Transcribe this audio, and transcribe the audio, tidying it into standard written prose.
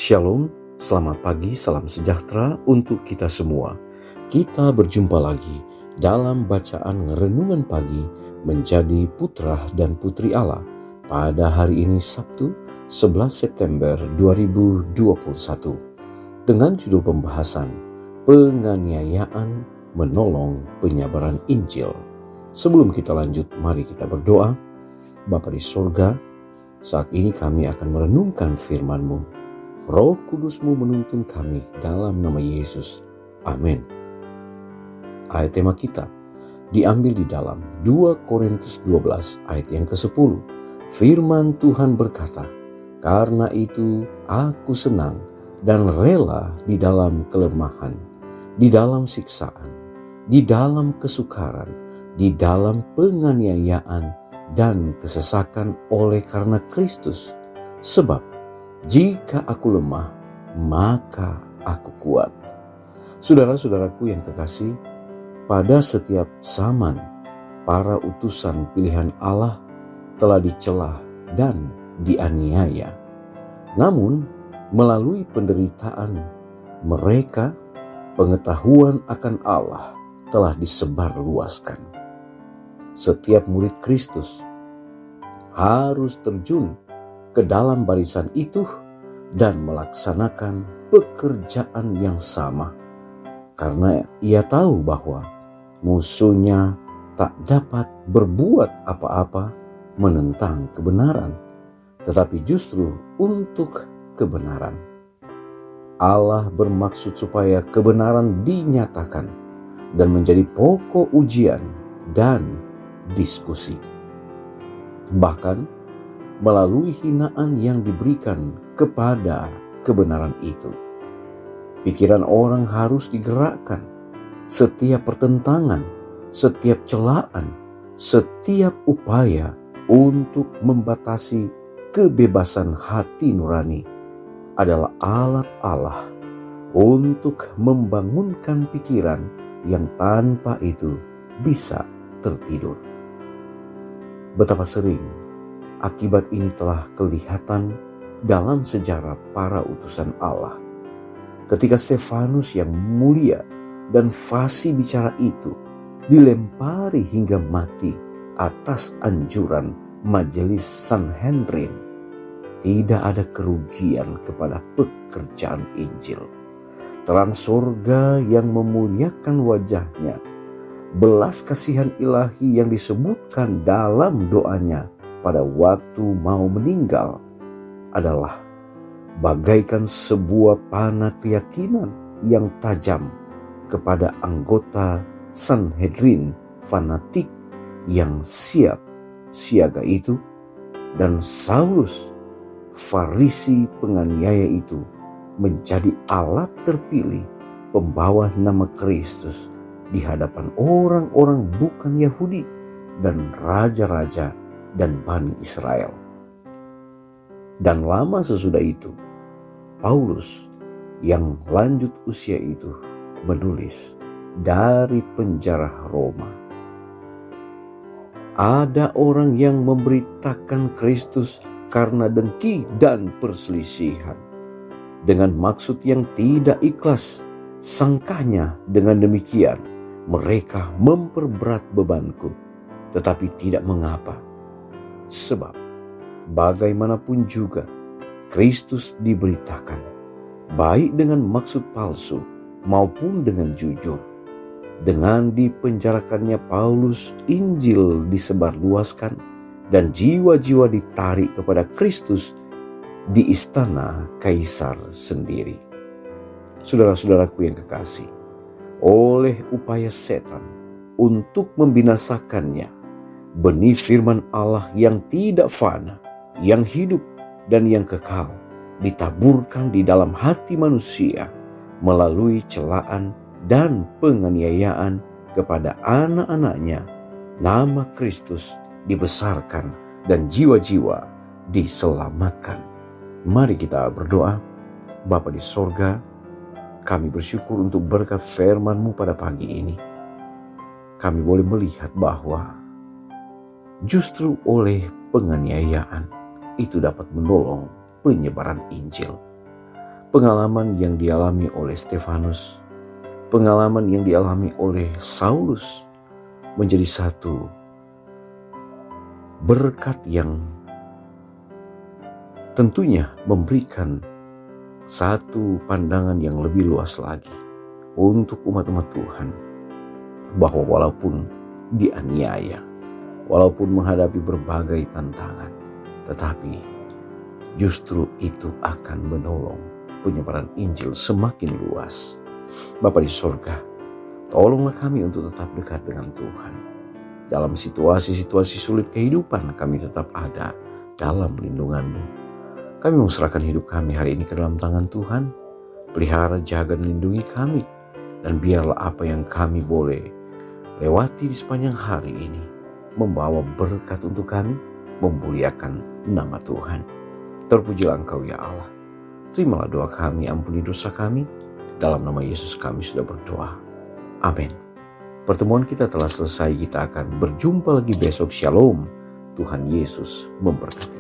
Shalom, selamat pagi, salam sejahtera untuk kita semua. Kita berjumpa lagi dalam bacaan renungan pagi menjadi putra dan putri Allah pada hari ini Sabtu 11 September 2021 dengan judul pembahasan penganiayaan menolong penyebaran Injil. Sebelum kita lanjut, mari kita berdoa. Bapa di sorga, saat ini kami akan merenungkan firman-Mu. Roh Kudus-Mu menuntun kami dalam nama Yesus. Amin. Ayat tema kita diambil di dalam 2 Korintus 12 ayat yang ke-10. Firman Tuhan berkata, "Karena itu aku senang dan rela di dalam kelemahan, di dalam siksaan, di dalam kesukaran, di dalam penganiayaan dan kesesakan oleh karena Kristus. Sebab jika aku lemah, maka aku kuat." Saudara-saudaraku yang kekasih, pada setiap zaman, para utusan pilihan Allah telah dicela dan dianiaya. Namun, melalui penderitaan mereka, pengetahuan akan Allah telah disebarluaskan. Setiap murid Kristus harus terjun ke dalam barisan itu dan melaksanakan pekerjaan yang sama, karena ia tahu bahwa musuhnya tak dapat berbuat apa-apa menentang kebenaran, tetapi justru untuk kebenaran. Allah bermaksud supaya kebenaran dinyatakan dan menjadi pokok ujian dan diskusi. Bahkan melalui hinaan yang diberikan kepada kebenaran itu, pikiran orang harus digerakkan. Setiap pertentangan, setiap celaan, setiap upaya untuk membatasi kebebasan hati nurani adalah alat Allah untuk membangunkan pikiran yang tanpa itu bisa tertidur. Betapa sering akibat ini telah kelihatan dalam sejarah para utusan Allah. Ketika Stefanus yang mulia dan fasih bicara itu dilempari hingga mati atas anjuran majelis Sanhedrin, tidak ada kerugian kepada pekerjaan Injil. Terang sorga yang memuliakan wajahnya, belas kasihan ilahi yang disebutkan dalam doanya pada waktu mau meninggal adalah bagaikan sebuah panah keyakinan yang tajam kepada anggota Sanhedrin fanatik yang siap siaga itu, dan Saulus Farisi penganiaya itu menjadi alat terpilih pembawa nama Kristus di hadapan orang-orang bukan Yahudi dan raja-raja dan Bani Israel. Dan lama sesudah itu, Paulus yang lanjut usia itu menulis dari penjara Roma. Ada orang yang memberitakan Kristus karena dengki dan perselisihan, dengan maksud yang tidak ikhlas. Sangkanya dengan demikian mereka memperberat bebanku, tetapi tidak mengapa. Sebab bagaimanapun juga Kristus diberitakan, baik dengan maksud palsu maupun dengan jujur. Dengan dipenjarakannya Paulus, Injil disebarluaskan dan jiwa-jiwa ditarik kepada Kristus di istana Kaisar sendiri. Saudara-saudaraku yang kekasih, oleh upaya setan untuk membinasakannya, benih firman Allah yang tidak fana, yang hidup dan yang kekal ditaburkan di dalam hati manusia melalui celaan dan penganiayaan kepada anak-anaknya. Nama Kristus dibesarkan dan jiwa-jiwa diselamatkan. Mari kita berdoa. Bapa di sorga, kami bersyukur untuk berkat firman-Mu pada pagi ini. Kami boleh melihat bahwa justru oleh penganiayaan itu dapat menolong penyebaran Injil. pengalaman yang dialami oleh Stefanus, pengalaman yang dialami oleh Saulus menjadi satu berkat yang tentunya memberikan satu pandangan yang lebih luas lagi untuk umat-umat Tuhan, bahwa walaupun dianiaya, walaupun menghadapi berbagai tantangan, tetapi justru itu akan menolong penyebaran Injil semakin luas. Bapa di sorga, tolonglah kami untuk tetap dekat dengan Tuhan. Dalam situasi-situasi sulit kehidupan, kami tetap ada dalam lindungan-Mu. Kami menserahkan hidup kami hari ini ke dalam tangan Tuhan. Pelihara, jaga, dan lindungi kami. Dan biarlah apa yang kami boleh lewati di sepanjang hari ini membawa berkat untuk kami, memuliakan nama Tuhan. Terpujilah Engkau ya Allah. Terimalah doa kami, ampuni dosa kami. Dalam nama Yesus kami sudah berdoa. Amin. Pertemuan kita telah selesai, kita akan berjumpa lagi besok. Shalom. Tuhan Yesus memberkati.